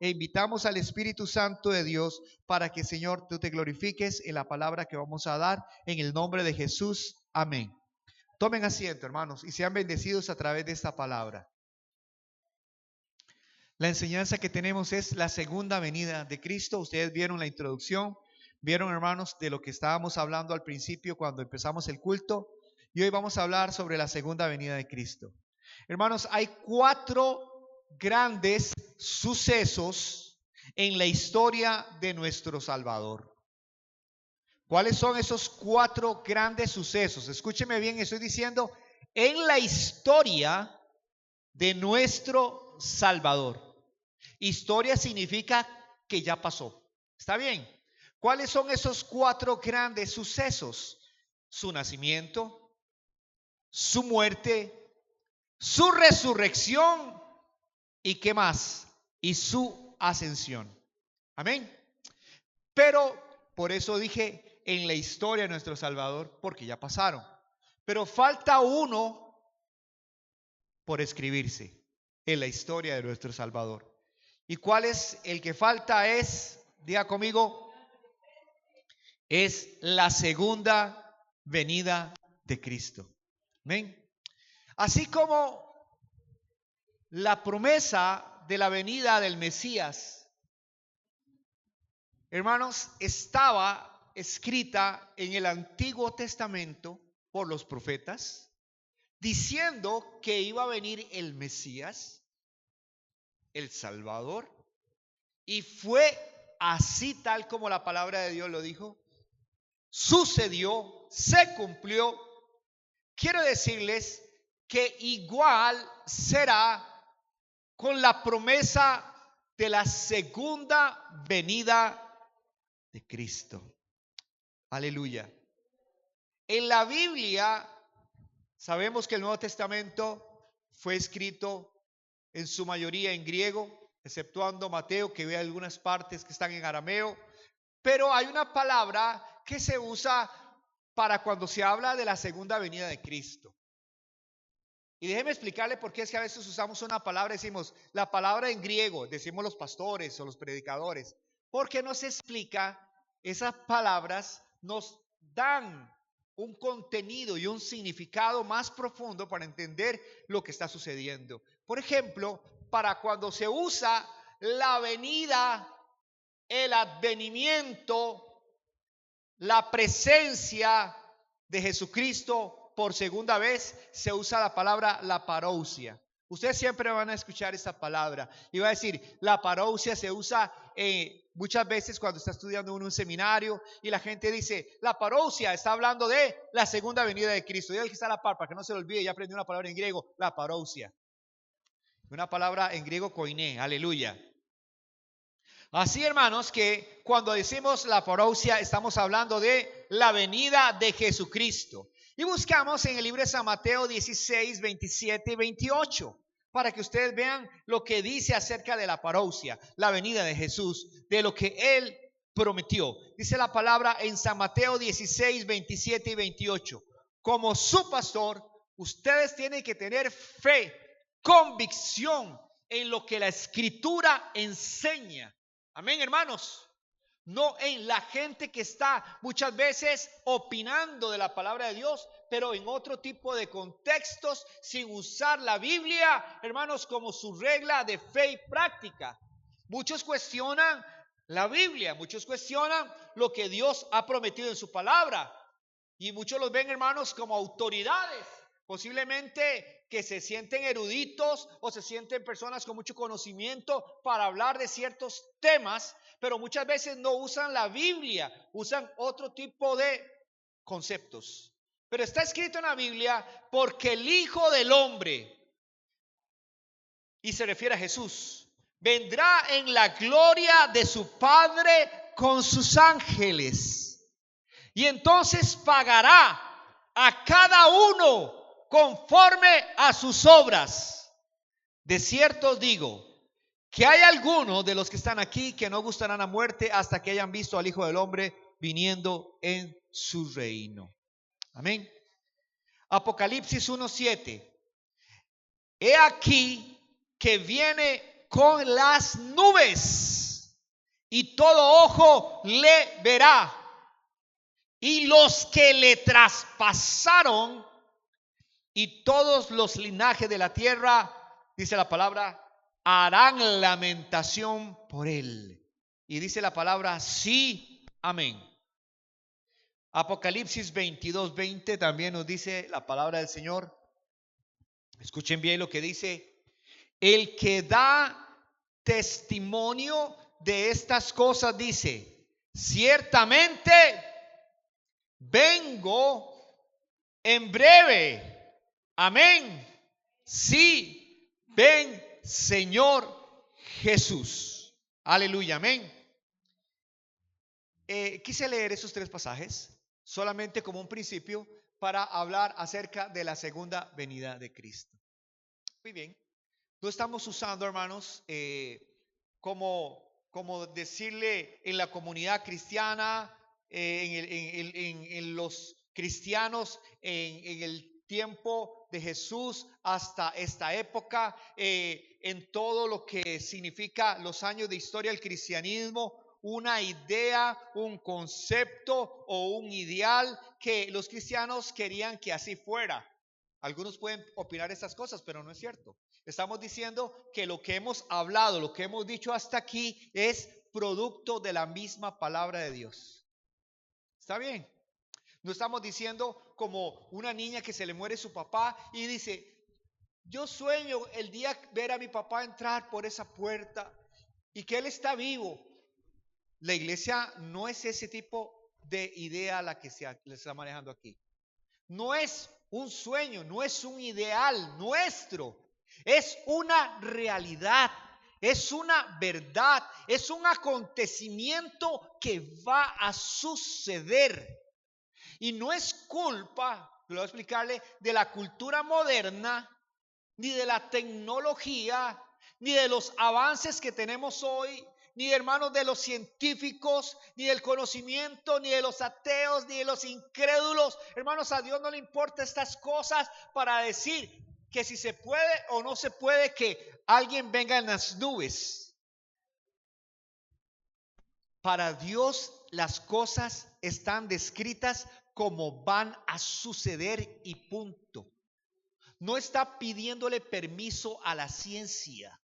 e invitamos al Espíritu Santo de Dios para que, Señor, tú te glorifiques en la palabra que vamos a dar en el nombre de Jesús. Amén. Tomen asiento, hermanos, y sean bendecidos a través de esta palabra. La enseñanza que tenemos es la segunda venida de Cristo. Ustedes vieron la introducción, vieron, hermanos, de lo que estábamos hablando al principio cuando empezamos el culto. Y hoy vamos a hablar sobre la segunda venida de Cristo. Hermanos, hay 4 grandes sucesos en la historia de nuestro Salvador. ¿Cuáles son esos 4 grandes sucesos? Escúcheme bien, estoy diciendo en la historia de nuestro Salvador. Historia significa que ya pasó. ¿Está bien? ¿Cuáles son esos 4 grandes sucesos? Su nacimiento, su muerte, su resurrección y ¿qué más? Y su ascensión. Amén. Pero por eso dije en la historia de nuestro Salvador, porque ya pasaron. Pero falta uno por escribirse en la historia de nuestro Salvador. ¿Y cuál es el que falta? Diga conmigo, es la segunda venida de Cristo. Amén. Así como la promesa de la venida del Mesías, hermanos, estaba escrita en el Antiguo Testamento por los profetas, diciendo que iba a venir el Mesías, el Salvador, y fue así tal como la palabra de Dios lo dijo. Sucedió, se cumplió. Quiero decirles que igual será con la promesa de la segunda venida de Cristo. Aleluya. En la Biblia sabemos que el Nuevo Testamento fue escrito en su mayoría en griego, exceptuando Mateo, que ve algunas partes que están en arameo. Pero hay una palabra que se usa para cuando se habla de la segunda venida de Cristo. Y déjeme explicarle por qué es que a veces usamos una palabra, decimos la palabra en griego, decimos los pastores o los predicadores, porque nos explica, esas palabras nos dan un contenido y un significado más profundo para entender lo que está sucediendo. Por ejemplo, para cuando se usa la venida, el advenimiento, la presencia de Jesucristo por segunda vez, se usa la palabra la parousia. Ustedes siempre van a escuchar esta palabra y va a decir, la parousia se usa muchas veces cuando está estudiando uno un seminario y la gente dice, la parousia está hablando de la segunda venida de Cristo. Y el que está a la par, para que no se lo olvide, ya aprendí una palabra en griego, la parousia. Una palabra en griego koiné, aleluya. Así, hermanos, que cuando decimos la parousia estamos hablando de la venida de Jesucristo. Y buscamos en el libro de San Mateo 16, 27 y 28 para que ustedes vean lo que dice acerca de la parousia, la venida de Jesús, de lo que Él prometió. Dice la palabra en San Mateo 16, 27 y 28. Como su pastor, ustedes tienen que tener fe, convicción en lo que la Escritura enseña. Amén, hermanos. No en la gente que está muchas veces opinando de la palabra de Dios, pero en otro tipo de contextos, sin usar la Biblia, hermanos, como su regla de fe y práctica. Muchos cuestionan la Biblia, muchos cuestionan lo que Dios ha prometido en su palabra. Y muchos los ven, hermanos, como autoridades. Posiblemente que se sienten eruditos o se sienten personas con mucho conocimiento para hablar de ciertos temas, pero muchas veces no usan la Biblia, usan otro tipo de conceptos. Pero está escrito en la Biblia, porque el Hijo del Hombre, y se refiere a Jesús, vendrá en la gloria de su Padre con sus ángeles, y entonces pagará a cada uno conforme a sus obras. De cierto os digo que hay algunos de los que están aquí que no gustarán la muerte hasta que hayan visto al Hijo del Hombre viniendo en su reino. Amén. Apocalipsis 1:7. He aquí que viene con las nubes, y todo ojo le verá. Y los que le traspasaron y todos los linajes de la tierra, dice la palabra, harán lamentación por él. Y dice la palabra, sí, amén. Apocalipsis 22:20 también nos dice la palabra del Señor. Escuchen bien lo que dice. El que da testimonio de estas cosas dice, ciertamente vengo en breve. Amén. Sí, ven, Señor Jesús. Aleluya, amén. Quise leer esos tres pasajes solamente como un principio para hablar acerca de la segunda venida de Cristo. Muy bien. No estamos usando, hermanos, como decirle en la comunidad cristiana, en los cristianos, en el tiempo de Jesús hasta esta época, en todo lo que significa los años de historia del cristianismo, una idea, un concepto o un ideal que los cristianos querían que así fuera. Algunos pueden opinar estas cosas, pero no es cierto. Estamos diciendo que lo que hemos hablado, lo que hemos dicho hasta aquí es producto de la misma palabra de Dios. ¿Está bien? No estamos diciendo como una niña que se le muere su papá y dice, yo sueño el día ver a mi papá entrar por esa puerta y que él está vivo. La iglesia no es ese tipo de idea la que se está manejando aquí. No es un sueño, no es un ideal nuestro, es una realidad, es una verdad, es un acontecimiento que va a suceder. Y no es culpa, lo voy a explicarle, de la cultura moderna, ni de la tecnología, ni de los avances que tenemos hoy, ni hermanos de los científicos, ni del conocimiento, ni de los ateos, ni de los incrédulos. Hermanos, a Dios no le importa estas cosas para decir que si se puede o no se puede que alguien venga en las nubes. Para Dios las cosas están descritas como van a suceder y punto. No está pidiéndole permiso a la ciencia.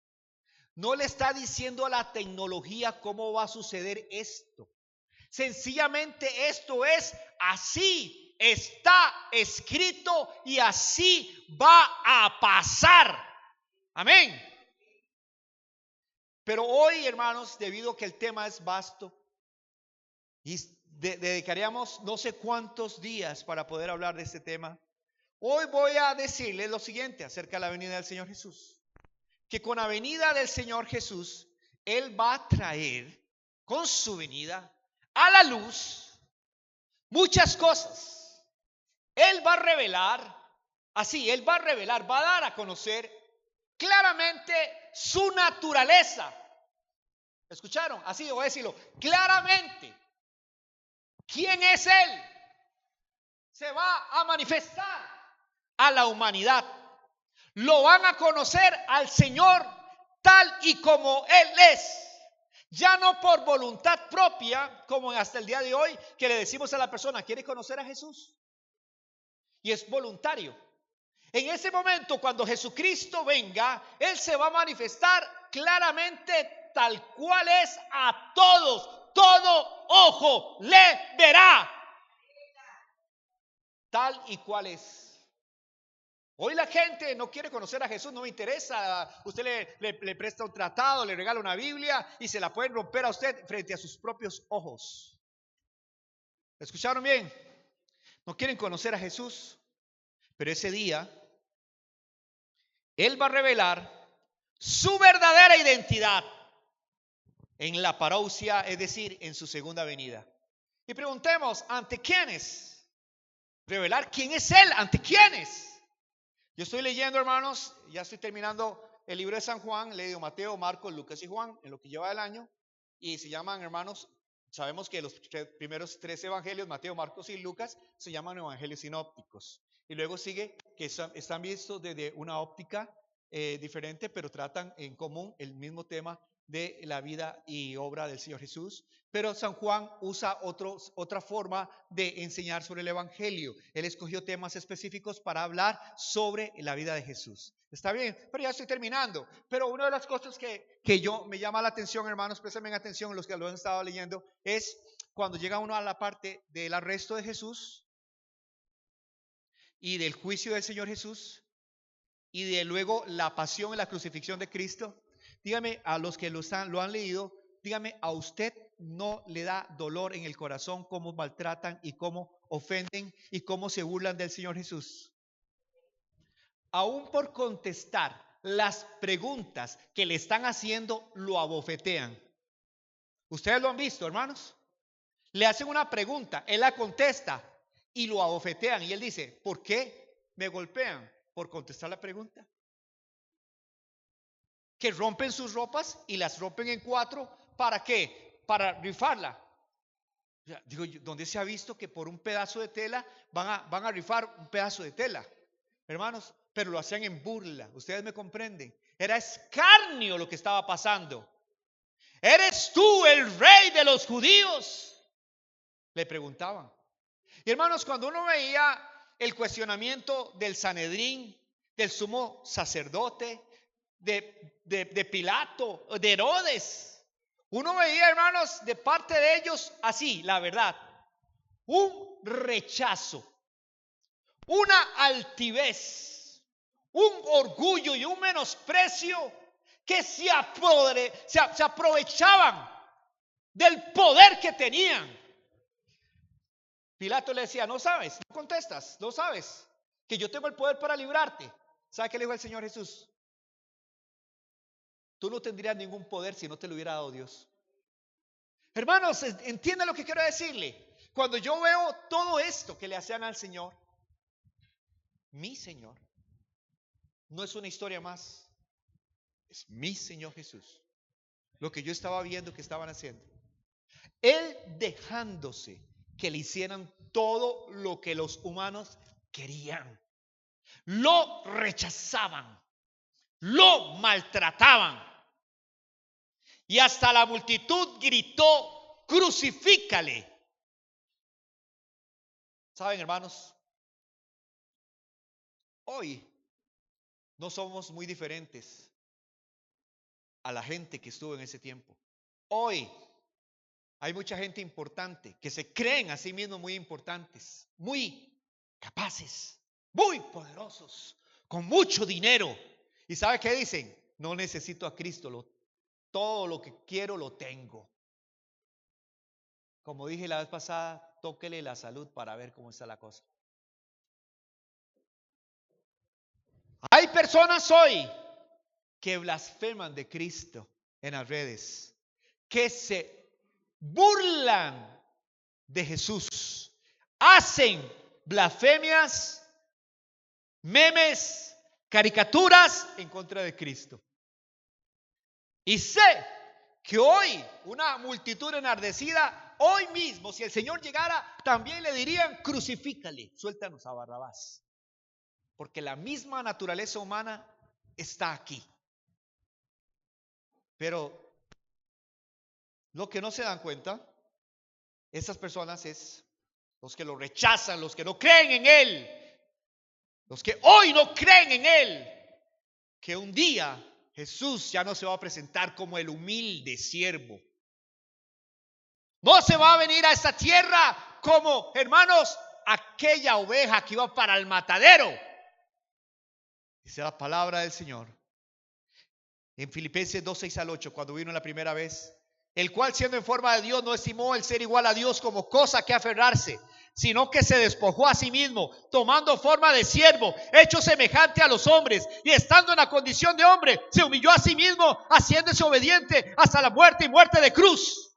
No le está diciendo a la tecnología cómo va a suceder esto. Sencillamente esto es así, está escrito y así va a pasar. Amén. Pero hoy, hermanos, debido a que el tema es vasto y dedicaríamos no sé cuántos días para poder hablar de este tema, hoy voy a decirles lo siguiente acerca de la venida del Señor Jesús. Que con la venida del Señor Jesús, Él va a traer con su venida a la luz muchas cosas. Él va a revelar, Él va a revelar, va a dar a conocer claramente su naturaleza. ¿Escucharon? Así voy a decirlo, claramente. ¿Quién es Él? Se va a manifestar a la humanidad. Lo van a conocer al Señor tal y como Él es. Ya no por voluntad propia, como hasta el día de hoy, que le decimos a la persona, ¿quiere conocer a Jesús? Y es voluntario. En ese momento, cuando Jesucristo venga, Él se va a manifestar claramente tal cual es a todos. Todo ojo le verá. Tal y cual es. Hoy la gente no quiere conocer a Jesús, no me interesa. Usted le presta un tratado, le regala una Biblia y se la pueden romper a usted frente a sus propios ojos. ¿Escucharon bien? No quieren conocer a Jesús, pero ese día Él va a revelar su verdadera identidad en la parousia, es decir, en su segunda venida. Y preguntemos, ¿ante quiénes? Revelar quién es Él, ¿ante quiénes? Yo estoy leyendo, hermanos, ya estoy terminando el libro de San Juan, he leído Mateo, Marcos, Lucas y Juan en lo que lleva el año, y se llaman, hermanos, sabemos que los primeros 3 evangelios, Mateo, Marcos y Lucas, se llaman evangelios sinópticos. Y luego sigue que están vistos desde una óptica diferente, pero tratan en común el mismo tema de la vida y obra del Señor Jesús. Pero San Juan usa otra forma de enseñar sobre el Evangelio. Él escogió temas específicos para hablar sobre la vida de Jesús. Está bien, pero ya estoy terminando. Pero una de las cosas que yo me llama la atención, hermanos, presten atención los que lo han estado leyendo, es cuando llega uno a la parte del arresto de Jesús y del juicio del Señor Jesús y de luego la pasión y la crucifixión de Cristo. Dígame, a los que lo han leído, dígame, ¿a usted no le da dolor en el corazón cómo maltratan y cómo ofenden y cómo se burlan del Señor Jesús? Aún por contestar las preguntas que le están haciendo, lo abofetean. ¿Ustedes lo han visto, hermanos? Le hacen una pregunta, él la contesta y lo abofetean. Y él dice, ¿por qué me golpean? Por contestar la pregunta. Que rompen sus ropas y las rompen en 4. ¿Para qué? Para rifarla. Digo, ¿dónde se ha visto que por un pedazo de tela van a rifar un pedazo de tela? Hermanos, pero lo hacían en burla. Ustedes me comprenden. Era escarnio lo que estaba pasando. ¿Eres tú el rey de los judíos? Le preguntaban. Y hermanos, cuando uno veía el cuestionamiento del Sanedrín, del sumo sacerdote, de Pilato, de Herodes, uno veía, hermanos, de parte de ellos así, la verdad, un rechazo, una altivez, un orgullo y un menosprecio que se aprovechaban del poder que tenían. Pilato le decía, no sabes, no contestas, no sabes que yo tengo el poder para librarte. ¿Sabe qué le dijo el Señor Jesús? Tú no tendrías ningún poder si no te lo hubiera dado Dios. Hermanos, ¿entienden lo que quiero decirle? Cuando yo veo todo esto que le hacían al Señor, mi Señor, no es una historia más, es mi Señor Jesús. Lo que yo estaba viendo que estaban haciendo. Él dejándose que le hicieran todo lo que los humanos querían. Lo rechazaban, lo maltrataban. Y hasta la multitud gritó, crucifícale. ¿Saben, hermanos? Hoy no somos muy diferentes a la gente que estuvo en ese tiempo. Hoy hay mucha gente importante que se creen a sí mismos muy importantes, muy capaces, muy poderosos, con mucho dinero. ¿Y sabe qué dicen? No necesito a Cristo, todo lo que quiero lo tengo. Como dije la vez pasada, tóquele la salud para ver cómo está la cosa. Hay personas hoy que blasfeman de Cristo en las redes, que se burlan de Jesús, hacen blasfemias, memes, caricaturas en contra de Cristo. Y sé que hoy una multitud enardecida, hoy mismo, si el Señor llegara, también le dirían, crucifícale, suéltanos a Barrabás. Porque la misma naturaleza humana está aquí. Pero lo que no se dan cuenta, esas personas es los que lo rechazan, los que no creen en Él, los que hoy no creen en Él, que un día Jesús ya no se va a presentar como el humilde siervo. No se va a venir a esta tierra como, hermanos, aquella oveja que iba para el matadero. Dice la palabra del Señor en Filipenses 2:6-8, cuando vino la primera vez, el cual siendo en forma de Dios no estimó el ser igual a Dios como cosa que aferrarse, sino que se despojó a sí mismo, tomando forma de siervo, hecho semejante a los hombres, y estando en la condición de hombre, se humilló a sí mismo, haciéndose obediente hasta la muerte y muerte de cruz.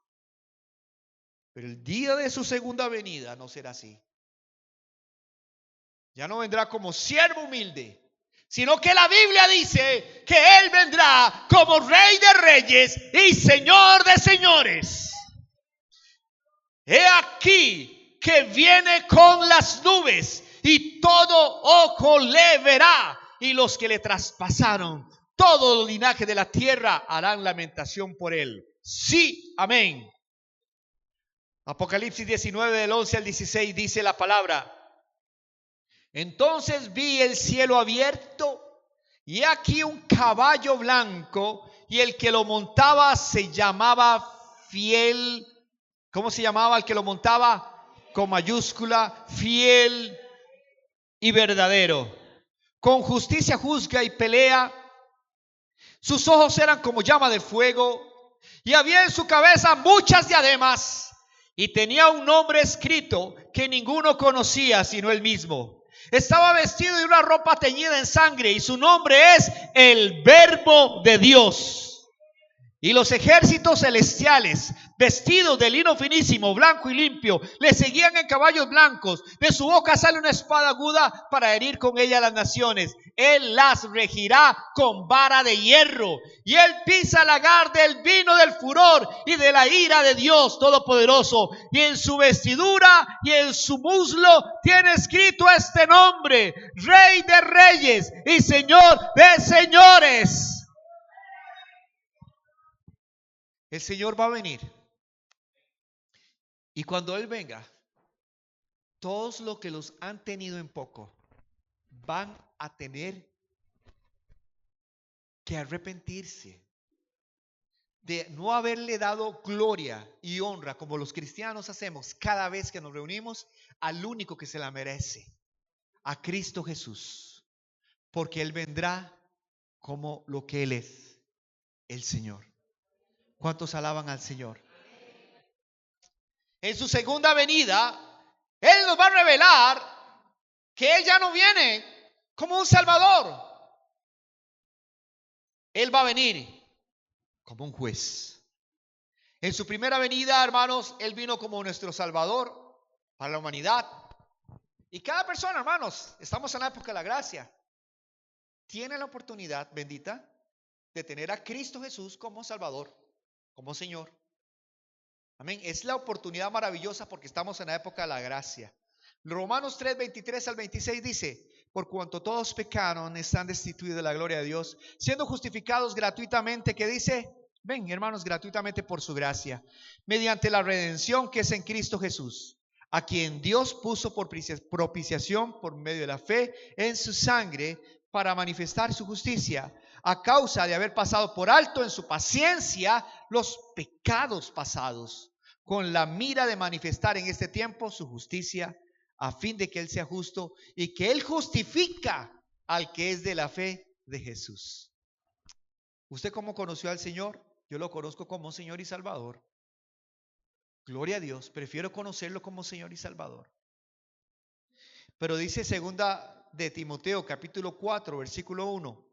Pero el día de su segunda venida no será así. Ya no vendrá como siervo humilde, sino que la Biblia dice que Él vendrá como Rey de Reyes y Señor de Señores. He aquí que viene con las nubes y todo ojo le verá y los que le traspasaron. Todo los linajes de la tierra harán lamentación por él. Sí, amén. Apocalipsis 19 del 11 al 16 dice la palabra: entonces vi el cielo abierto y aquí un caballo blanco, y el que lo montaba se llamaba Fiel. ¿Cómo se llamaba el que lo montaba? Con mayúscula, Fiel y verdadero. Con justicia juzga y pelea. Sus ojos eran como llama de fuego, y había en su cabeza muchas diademas, y tenía un nombre escrito que ninguno conocía sino él mismo. Estaba vestido de una ropa teñida en sangre, y su nombre es el Verbo de Dios. Y los ejércitos celestiales, vestidos de lino finísimo, blanco y limpio, le seguían en caballos blancos. De su boca sale una espada aguda para herir con ella a las naciones. Él las regirá con vara de hierro, y él pisa el lagar del vino del furor y de la ira de Dios Todopoderoso. Y en su vestidura y en su muslo tiene escrito este nombre: Rey de Reyes y Señor de Señores. El Señor va a venir, y cuando Él venga, todos los que los han tenido en poco van a tener que arrepentirse de no haberle dado gloria y honra, como los cristianos hacemos cada vez que nos reunimos, al único que se la merece, a Cristo Jesús, porque Él vendrá como lo que Él es, el Señor. ¿Cuántos alaban al Señor? En su segunda venida, Él nos va a revelar que Él ya no viene como un Salvador. Él va a venir como un juez. En su primera venida, hermanos, Él vino como nuestro Salvador para la humanidad. Y cada persona, hermanos, estamos en la época de la gracia, tiene la oportunidad bendita de tener a Cristo Jesús como Salvador, como Señor. Amén. Es la oportunidad maravillosa porque estamos en la época de la gracia. Romanos 3, 23 al 26 dice: por cuanto todos pecaron, están destituidos de la gloria de Dios, siendo justificados gratuitamente, que dice, ven hermanos, gratuitamente por su gracia, mediante la redención que es en Cristo Jesús, a quien Dios puso por propiciación por medio de la fe en su sangre, para manifestar su justicia, a causa de haber pasado por alto en su paciencia los pecados pasados, con la mira de manifestar en este tiempo su justicia, a fin de que Él sea justo y que Él justifica al que es de la fe de Jesús. ¿Usted cómo conoció al Señor? Yo lo conozco como Señor y Salvador. Gloria a Dios, prefiero conocerlo como Señor y Salvador. Pero dice segunda de Timoteo capítulo 4 versículo 1,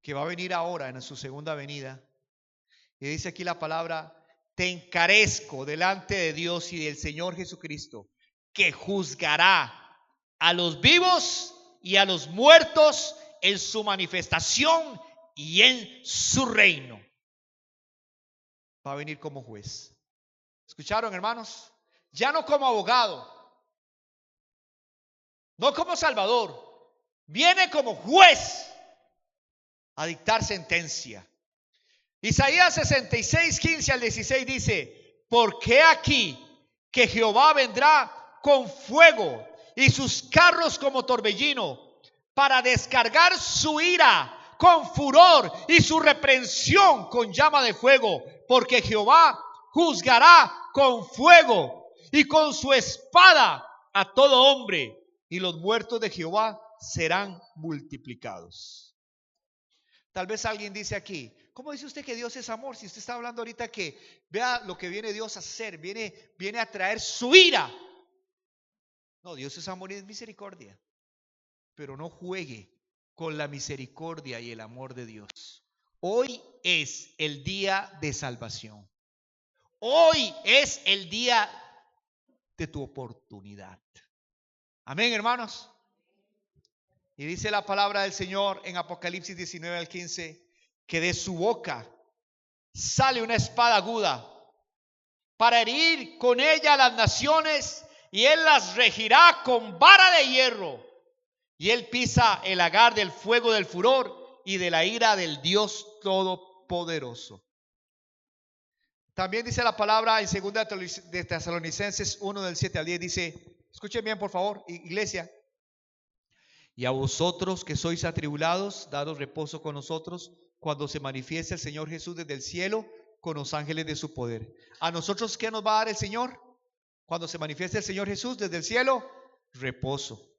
que va a venir ahora en su segunda venida. Y dice aquí la palabra: te encarezco delante de Dios y del Señor Jesucristo, que juzgará a los vivos y a los muertos en su manifestación y en su reino. Va a venir como juez. ¿Escucharon, hermanos? Ya no como abogado, no como salvador, viene como juez a dictar sentencia. Isaías 66, 15 al 16 dice: porque aquí que Jehová vendrá con fuego y sus carros como torbellino, para descargar su ira con furor y su reprensión con llama de fuego, porque Jehová juzgará con fuego y con su espada a todo hombre, y los muertos de Jehová serán multiplicados. Tal vez alguien dice aquí: ¿cómo dice usted que Dios es amor? Si usted está hablando ahorita que vea lo que viene Dios a hacer, viene a traer su ira. No, Dios es amor y es misericordia. Pero no juegue con la misericordia y el amor de Dios. Hoy es el día de salvación. Hoy es el día de tu oportunidad. Amén, hermanos. Y dice la palabra del Señor en Apocalipsis 19 al 15, que de su boca sale una espada aguda para herir con ella a las naciones, y Él las regirá con vara de hierro. y él pisa el lagar del fuego del furor y de la ira del Dios Todopoderoso. También dice la palabra en 2 de Tesalonicenses 1 del 7 al 10, dice, escuchen bien por favor, iglesia. Y a vosotros que sois atribulados, daros reposo con nosotros cuando se manifieste el Señor Jesús desde el cielo con los ángeles de su poder. ¿A nosotros qué nos va a dar el Señor? Cuando se manifieste el Señor Jesús desde el cielo, reposo.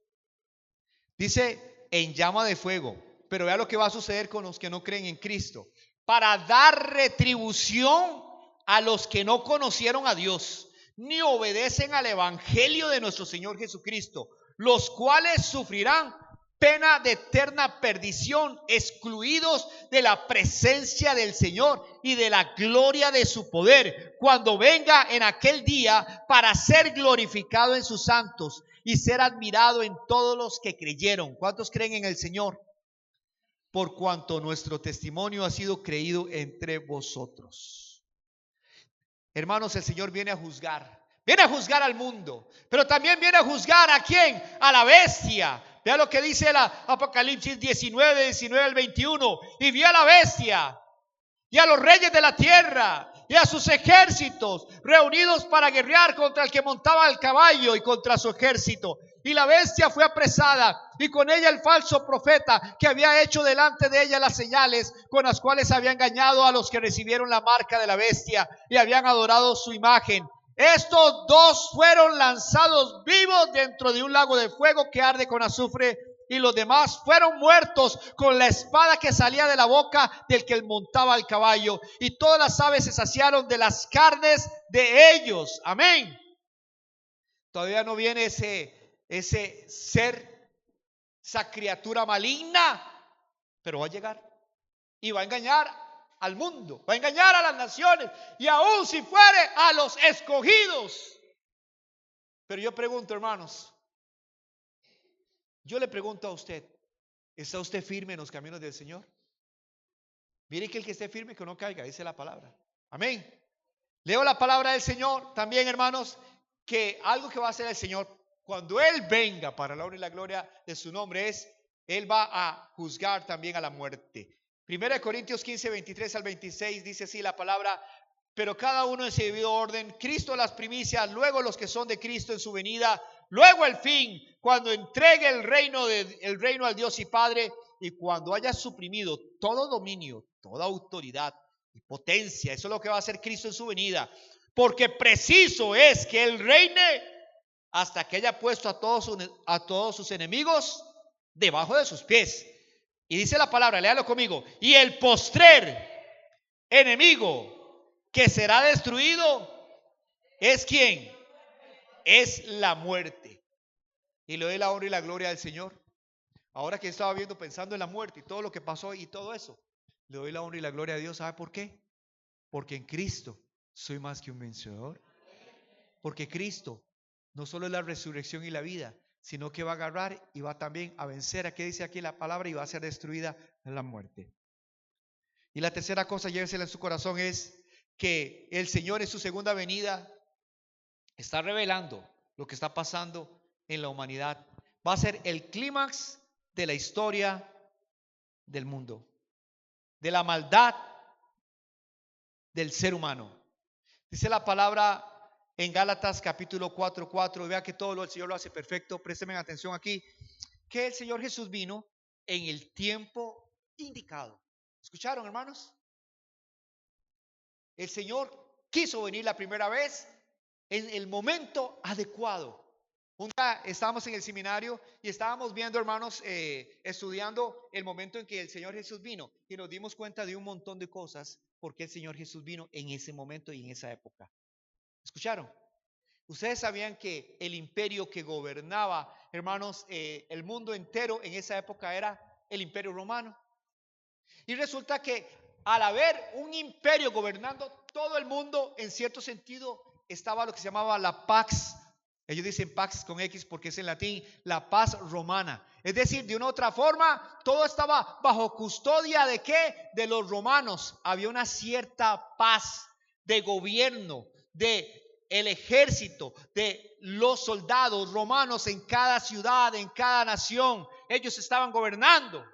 Dice, en llama de fuego. Pero vea lo que va a suceder con los que no creen en Cristo. Para dar retribución a los que no conocieron a Dios, ni obedecen al evangelio de nuestro Señor Jesucristo, los cuales sufrirán pena de eterna perdición, excluidos de la presencia del Señor y de la gloria de su poder, cuando venga en aquel día para ser glorificado en sus santos y ser admirado en todos los que creyeron. ¿Cuántos creen en el Señor? Por cuanto nuestro testimonio ha sido creído entre vosotros. Hermanos, el Señor viene a juzgar. Viene a juzgar al mundo, pero también viene a juzgar ¿a quién? A la bestia. Vea lo que dice el Apocalipsis 19 al 21. Y vi a la bestia y a los reyes de la tierra y a sus ejércitos reunidos para guerrear contra el que montaba el caballo y contra su ejército. Y la bestia fue apresada, y con ella el falso profeta, que había hecho delante de ella las señales con las cuales había engañado a los que recibieron la marca de la bestia y habían adorado su imagen. Estos dos fueron lanzados vivos dentro de un lago de fuego que arde con azufre, y los demás fueron muertos con la espada que salía de la boca del que montaba el caballo, y todas las aves se saciaron de las carnes de ellos. Amén. Todavía no viene ese ser, esa criatura maligna, pero va a llegar y va a engañar al mundo, va a engañar a las naciones, y aún si fuere a los escogidos. Pero yo pregunto, hermanos, yo le pregunto a usted, ¿está usted firme en los caminos del Señor? Mire que el que esté firme que no caiga, dice la palabra. Amén. Leo la palabra del Señor también, hermanos, que algo que va a hacer el Señor cuando Él venga para la honra y la gloria de su nombre es, Él va a juzgar también a la muerte. 1 Corintios 15, 23 al 26 dice así la palabra: pero cada uno en su debido orden, Cristo las primicias, luego los que son de Cristo en su venida, luego el fin, cuando entregue el reino al Dios y Padre, y cuando haya suprimido todo dominio, toda autoridad y potencia. Eso es lo que va a hacer Cristo en su venida, porque preciso es que Él reine hasta que haya puesto a todos sus enemigos debajo de sus pies. Y dice la palabra, léalo conmigo: y el postrer enemigo que será destruido es ¿quién? Es la muerte. Y le doy la honra y la gloria al Señor. Ahora que estaba viendo, pensando en la muerte y todo lo que pasó y todo eso, le doy la honra y la gloria a Dios. ¿Sabe por qué? Porque en Cristo soy más que un vencedor. Porque Cristo no solo es la resurrección y la vida, sino que va a agarrar y va también a vencer. ¿Qué dice aquí la palabra? Y va a ser destruida la muerte. Y la tercera cosa, llévesela en su corazón, es que el Señor en su segunda venida está revelando lo que está pasando en la humanidad. Va a ser el clímax de la historia del mundo, de la maldad del ser humano. Dice la palabra en Gálatas capítulo 4:4, vea que todo el Señor lo hace perfecto. Préstenme atención aquí, que el Señor Jesús vino en el tiempo indicado. ¿Escucharon, hermanos? El Señor quiso venir la primera vez en el momento adecuado. Un día estábamos en el seminario y estábamos viendo, hermanos, estudiando el momento en que el Señor Jesús vino, y nos dimos cuenta de un montón de cosas porque el Señor Jesús vino en ese momento y en esa época. ¿Escucharon? Ustedes sabían que el imperio que gobernaba, hermanos, el mundo entero en esa época era el imperio romano. Y resulta que al haber un imperio gobernando todo el mundo, en cierto sentido estaba lo que se llamaba la Pax. Ellos dicen Pax con X porque es en latín, la paz romana. Es decir, de una u otra forma, todo estaba bajo custodia ¿de qué? De los romanos. Había una cierta paz de gobierno, de el ejército de los soldados romanos en cada ciudad, en cada nación. Ellos estaban gobernando.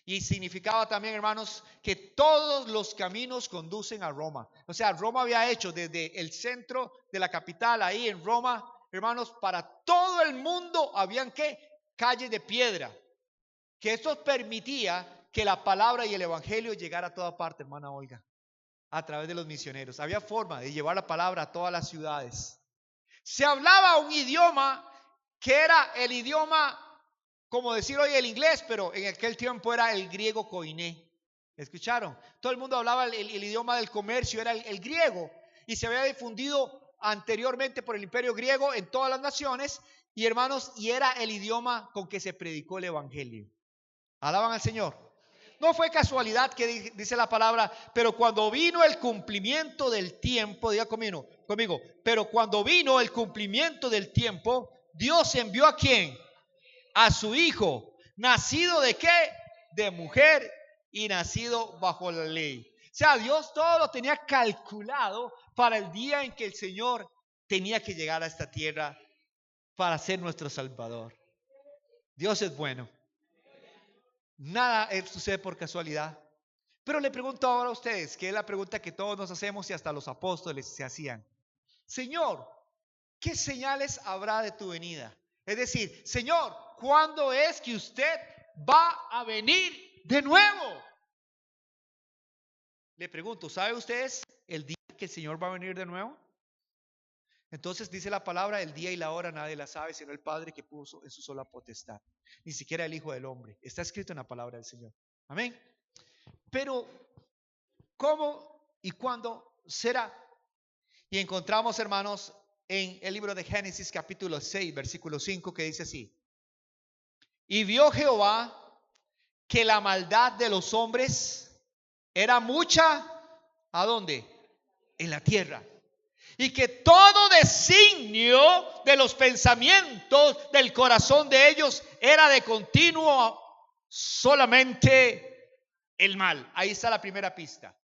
Y significaba también, hermanos, que todos los caminos conducen a Roma. O sea, Roma había hecho desde el centro de la capital, ahí en Roma, hermanos, para todo el mundo habían ¿qué? Calles de piedra. Que esto permitía que la palabra y el evangelio llegara a toda parte, hermana Olga, a través de los misioneros. Había forma de llevar la palabra a todas las ciudades. Se hablaba un idioma que era el idioma, como decir hoy el inglés, pero en aquel tiempo era el griego koiné. ¿Escucharon? Todo el mundo hablaba el idioma del comercio, era el griego, y se había difundido anteriormente por el imperio griego en todas las naciones, y hermanos, y era el idioma con que se predicó el evangelio. ¿Alaban al Señor? No fue casualidad que dice la palabra, pero cuando vino el cumplimiento del tiempo, diga conmigo, pero cuando vino el cumplimiento del tiempo, Dios envió ¿a quién? A su hijo, nacido ¿de qué? De mujer y nacido bajo la ley. O sea, Dios todo lo tenía calculado para el día en que el Señor tenía que llegar a esta tierra para ser nuestro Salvador. Dios es bueno. Nada sucede por casualidad. Pero le pregunto ahora a ustedes, que es la pregunta que todos nos hacemos y hasta los apóstoles se hacían. Señor, ¿qué señales habrá de tu venida? Es decir, Señor, ¿cuándo es que usted va a venir de nuevo? Le pregunto, ¿sabe ustedes el día que el Señor va a venir de nuevo? Entonces dice la palabra, el día y la hora nadie la sabe, sino el Padre que puso en su sola potestad. Ni siquiera el Hijo del Hombre. Está escrito en la palabra del Señor. Amén. Pero, ¿cómo y cuándo será? Y encontramos, hermanos, en el libro de Génesis capítulo 6, versículo 5, que dice así. Y vio Jehová que la maldad de los hombres era mucha, ¿a dónde? En la tierra. Y que todo designio de los pensamientos del corazón de ellos era de continuo solamente el mal. Ahí está la primera pista.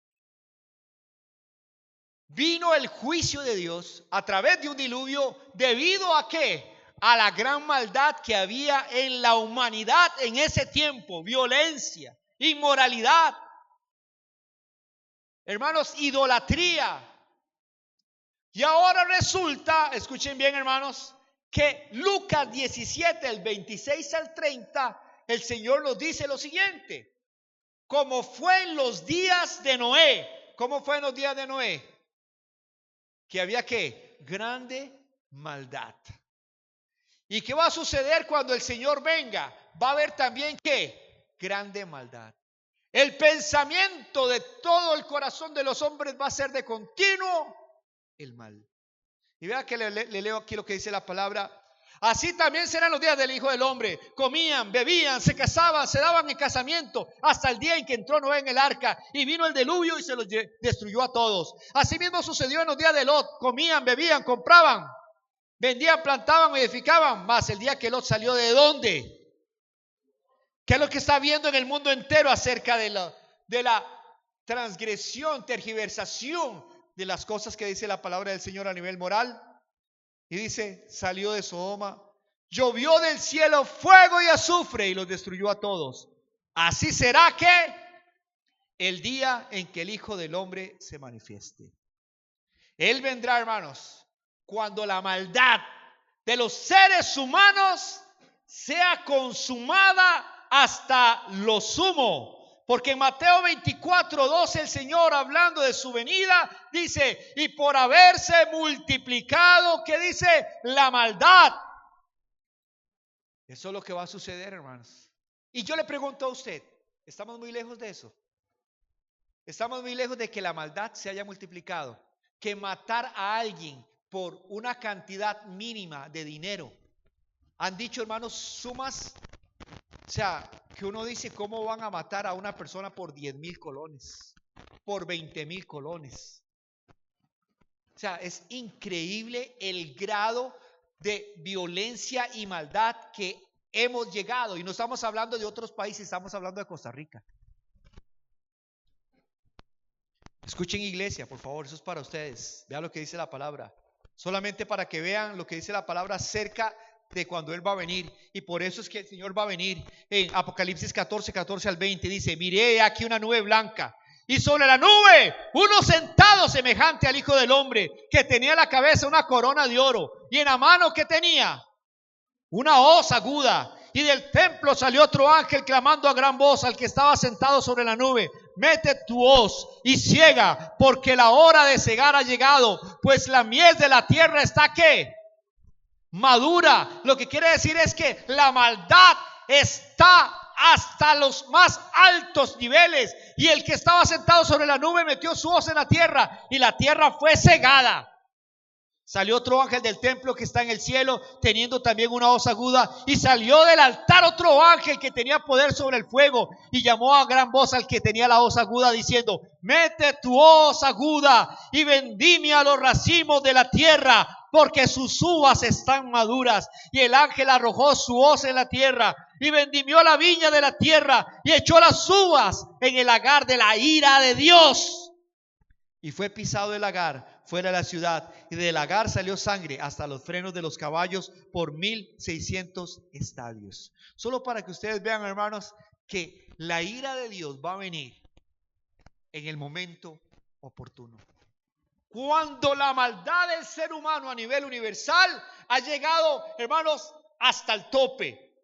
Vino el juicio de Dios a través de un diluvio debido a ¿qué? A la gran maldad que había en la humanidad en ese tiempo. Violencia, inmoralidad, hermanos, idolatría. Y ahora resulta, escuchen bien, hermanos, que Lucas 17, el 26 al 30, el Señor nos dice lo siguiente. Como fue en los días de Noé. ¿Cómo fue en los días de Noé? Que había ¿qué? Grande maldad. ¿Y qué va a suceder cuando el Señor venga? Va a haber también ¿qué? Grande maldad. El pensamiento de todo el corazón de los hombres va a ser de continuo el mal. Y vea que le leo aquí lo que dice la palabra. Así también serán los días del Hijo del Hombre. Comían, bebían, se casaban, se daban en casamiento, hasta el día en que entró Noé en el arca y vino el diluvio y se los destruyó a todos. Así mismo sucedió en los días de Lot. Comían, bebían, compraban, vendían, plantaban, edificaban. Mas el día que Lot salió, ¿de dónde? ¿Qué es lo que está viendo en el mundo entero acerca de la transgresión, tergiversación de las cosas que dice la palabra del Señor a nivel moral? Y dice, salió de Sodoma, llovió del cielo fuego y azufre y los destruyó a todos. Así será que el día en que el Hijo del Hombre se manifieste. Él vendrá, hermanos, cuando la maldad de los seres humanos sea consumada hasta lo sumo. Porque en Mateo 24:12 el Señor, hablando de su venida, dice, y por haberse multiplicado, ¿qué dice? La maldad. Eso es lo que va a suceder, hermanos. Y yo le pregunto a usted, ¿estamos muy lejos de eso? Estamos muy lejos de que la maldad se haya multiplicado. Que matar a alguien por una cantidad mínima de dinero. Han dicho, hermanos, sumas. O sea, que uno dice, ¿cómo van a matar a una persona por 10,000 colones? Por 20,000 colones. O sea, es increíble el grado de violencia y maldad que hemos llegado. Y no estamos hablando de otros países, estamos hablando de Costa Rica. Escuchen, iglesia, por favor, eso es para ustedes. Vean lo que dice la palabra. Solamente para que vean lo que dice la palabra acerca de cuando Él va a venir. Y por eso es que el Señor va a venir. En Apocalipsis 14, 14 al 20 dice: miré aquí una nube blanca, y sobre la nube uno sentado semejante al Hijo del Hombre, que tenía en la cabeza una corona de oro, y en la mano que tenía una hoz aguda. Y del templo salió otro ángel clamando a gran voz al que estaba sentado sobre la nube: mete tu hoz y ciega, porque la hora de cegar ha llegado, pues la mies de la tierra está ¿qué? Madura. Lo que quiere decir es que la maldad está hasta los más altos niveles, y el que estaba sentado sobre la nube metió su hoz en la tierra, y la tierra fue cegada. Salió otro ángel del templo que está en el cielo, teniendo también una hoz aguda, y salió del altar otro ángel que tenía poder sobre el fuego, y llamó a gran voz al que tenía la hoz aguda, diciendo: mete tu hoz aguda y vendimia los racimos de la tierra, porque sus uvas están maduras. Y el ángel arrojó su hoz en la tierra, y vendimió la viña de la tierra, y echó las uvas en el lagar de la ira de Dios. Y fue pisado el lagar fuera de la ciudad, y del lagar salió sangre hasta los frenos de los caballos por 1600 estadios. Solo para que ustedes vean, hermanos, que la ira de Dios va a venir en el momento oportuno. Cuando la maldad del ser humano a nivel universal ha llegado, hermanos, hasta el tope.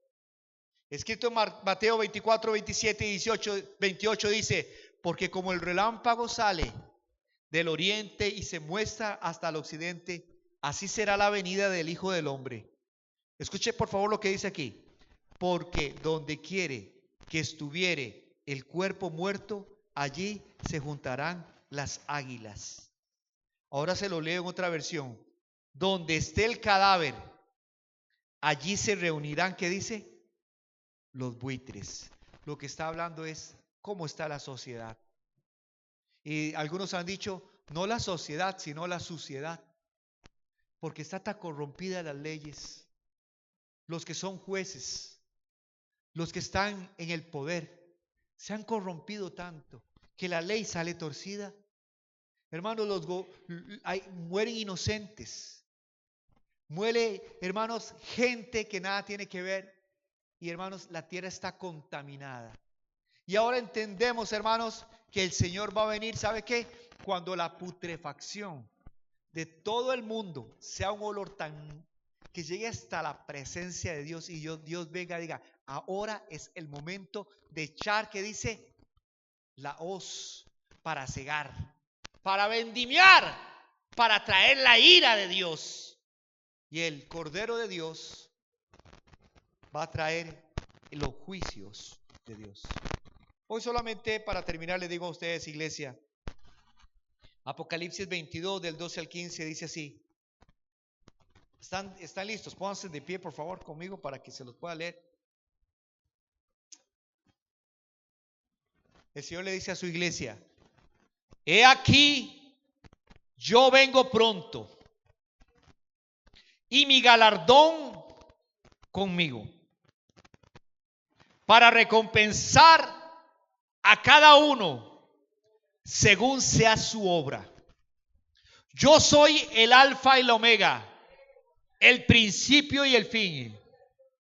Escrito en Mateo 24, 27 y 18, 28 dice: porque como el relámpago sale del oriente y se muestra hasta el occidente, así será la venida del Hijo del Hombre. Escuche por favor lo que dice aquí: porque donde quiere que estuviere el cuerpo muerto, allí se juntarán las águilas. Ahora se lo leo en otra versión: donde esté el cadáver, allí se reunirán, ¿qué dice? Los buitres. Lo que está hablando es cómo está la sociedad. Y algunos han dicho, no la sociedad, sino la suciedad, porque está tan corrompida las leyes. Los que son jueces, los que están en el poder, se han corrompido tanto que la ley sale torcida. Hermanos, mueren inocentes, muere, hermanos, gente que nada tiene que ver. Y hermanos, la tierra está contaminada. Y ahora entendemos, hermanos, que el Señor va a venir, ¿sabe qué? Cuando la putrefacción de todo el mundo sea un olor tan que llegue hasta la presencia de Dios, y Dios venga y diga: ahora es el momento de echar, que dice, la hoz para cegar, para vendimiar, para traer la ira de Dios. Y el Cordero de Dios va a traer los juicios de Dios. Hoy solamente para terminar le digo a ustedes, iglesia, Apocalipsis 22 del 12 al 15 dice así. ¿Están listos? Pónganse de pie por favor conmigo para que se los pueda leer. El Señor le dice a su iglesia: he aquí, yo vengo pronto, y mi galardón conmigo, para recompensar a cada uno según sea su obra. Yo soy el alfa y la omega, el principio y el fin,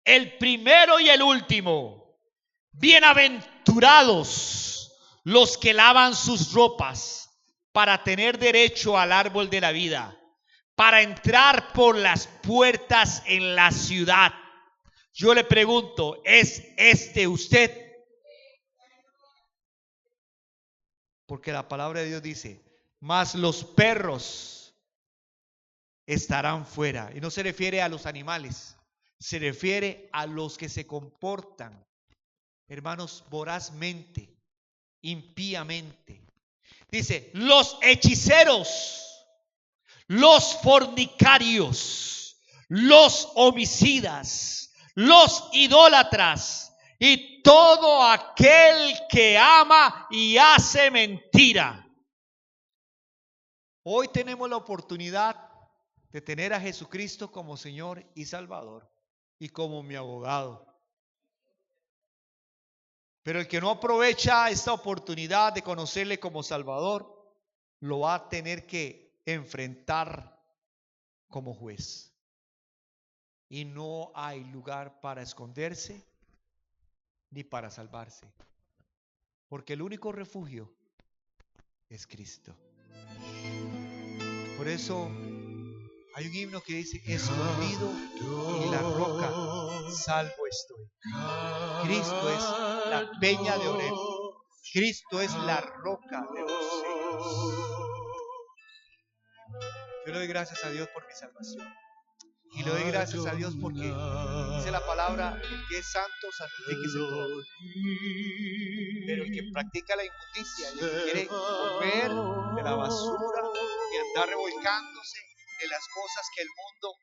el primero y el último. Bienaventurados los que lavan sus ropas para tener derecho al árbol de la vida, para entrar por las puertas en la ciudad. Yo le pregunto, ¿es este usted? Porque la palabra de Dios dice: mas los perros estarán fuera. Y no se refiere a los animales, se refiere a los que se comportan, hermanos, vorazmente, impíamente. Dice: los hechiceros, los fornicarios, los homicidas, los idólatras, y todo aquel que ama y hace mentira. Hoy tenemos la oportunidad de tener a Jesucristo como Señor y Salvador y como mi abogado. Pero el que no aprovecha esta oportunidad de conocerle como Salvador, lo va a tener que enfrentar como juez. Y no hay lugar para esconderse ni para salvarse, porque el único refugio es Cristo. Por eso hay un himno que dice: escondido en la roca, salvo estoy. Cristo es la peña de Oreb. Cristo es la roca de los cielos. Yo le doy gracias a Dios por mi salvación. Y le doy gracias a Dios porque dice la palabra: el que es santo, santifíquese todo. Pero el que practica la inmundicia, el que quiere comer de la basura y andar revolcándose de las cosas que el mundo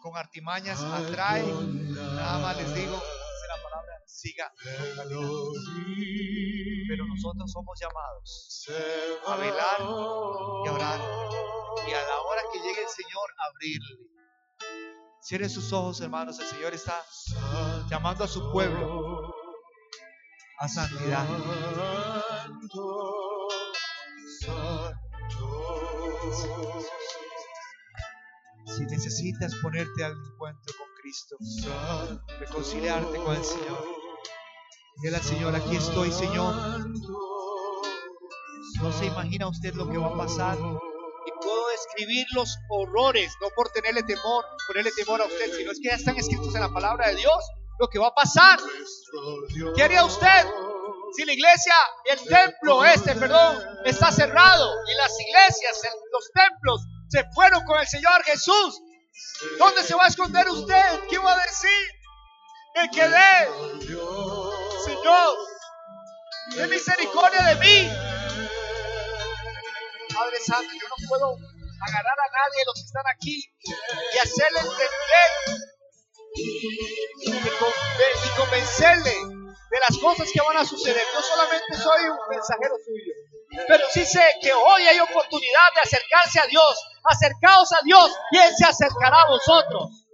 con artimañas atrae, nada más les digo, dice la palabra, siga contaminando. Pero nosotros somos llamados a velar y a orar, y a la hora que llegue el Señor, abrirle. Cierren sus ojos, hermanos. El Señor está llamando a su pueblo a santidad. Si necesitas ponerte al encuentro con Cristo, reconciliarte con el Señor, dile al Señor: aquí estoy, Señor. No se imagina usted lo que va a pasar. Y puedo describir los horrores, no por ponerle temor a usted, sino es que ya están escritos en la palabra de Dios lo que va a pasar. ¿Qué haría usted si la iglesia, el templo está cerrado y las iglesias, los templos se fueron con el Señor Jesús? ¿Dónde se va a esconder usted? ¿Qué va a decir? Me quedé. Señor, ten misericordia de mí. Padre Santo, yo no puedo agarrar a nadie de los que están aquí y hacerle entender y convencerle de las cosas que van a suceder. Yo solamente soy un mensajero suyo, pero sí sé que hoy hay oportunidad de acercarse a Dios. Acercaos a Dios y Él se acercará a vosotros.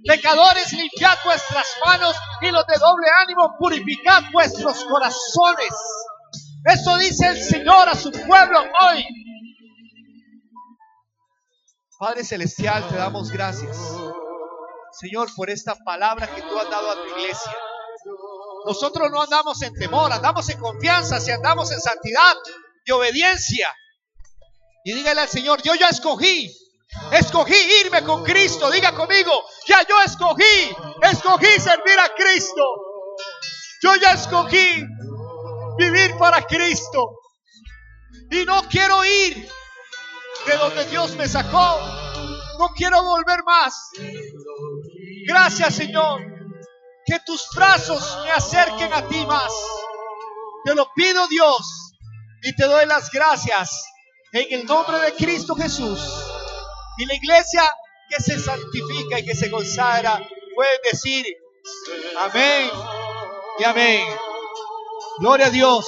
Pecadores, limpiad vuestras manos, y los de doble ánimo, purificad vuestros corazones. Eso dice el Señor a su pueblo hoy. Padre Celestial, te damos gracias, Señor, por esta palabra que tú has dado a tu iglesia. Nosotros no andamos en temor, andamos en confianza, si andamos en santidad y obediencia. Y dígale al Señor: yo ya escogí irme con Cristo. Diga conmigo: ya yo escogí servir a Cristo. Yo ya escogí vivir para Cristo. Y no quiero ir de donde Dios me sacó. No quiero volver más. Gracias, Señor, que tus brazos me acerquen a ti más. Te lo pido, Dios, y te doy las gracias en el nombre de Cristo Jesús. Y la iglesia que se santifica y que se consagra puede decir amén y amén. Gloria a Dios.